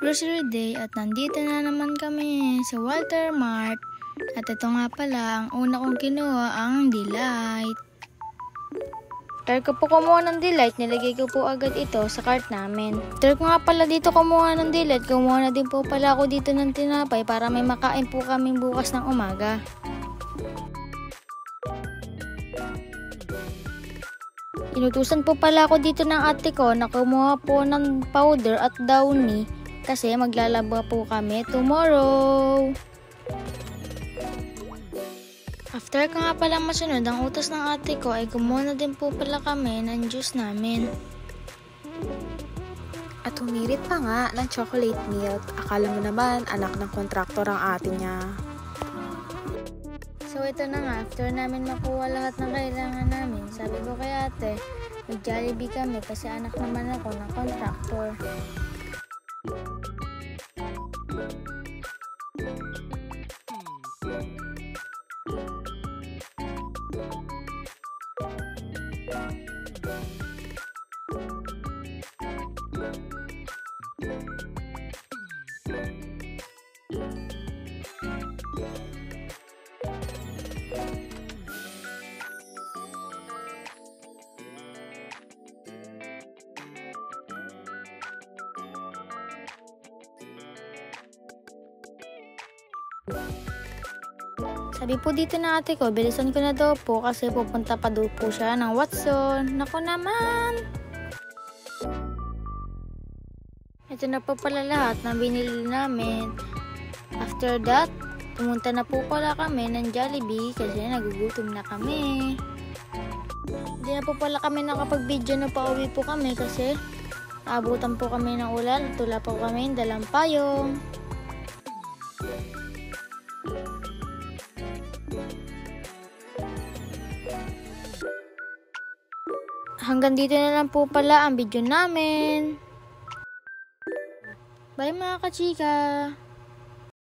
Grocery day at nandito na naman kami sa Walter Mart. At ito nga pala, ang una kong kinuha ang Delight. After ko po kumuha ng Delight, nilagay ko po agad ito sa cart namin. After ko nga pala dito kumuha ng Delight, kumuha na din po pala ako dito ng tinapay para may makain po kami bukas ng umaga. Inutusan po pala ako dito ng ate ko na kumuha po ng powder at downy kasi maglalaba po kami tomorrow. After ko nga pala masunod ang utos ng ate ko ay kumuha na din po pala kami ng juice namin. At humirit pa nga ng chocolate milk. Akala mo naman anak ng kontraktor ang ate niya. So ito na nga, after namin makuha lahat ng kailangan namin, sabi ko kay ate, mag-Jollibee kami kasi anak naman ako ng kontraktor. Sabi po dito na ate ko, bilisan ko na daw po kasi pupunta pa daw po siya ng Watson. Naku naman! Ito na po pala lahat na binili namin. After that, pumunta na po pala kami ng Jollibee kasi nagugutom na kami. Hindi na po pala kami nakapag-video na pauwi po kami kasi naabutan po kami ng ulan at wala po kami ng dalang payong. Hanggang dito na lang po pala ang video namin. Bye mga kachika!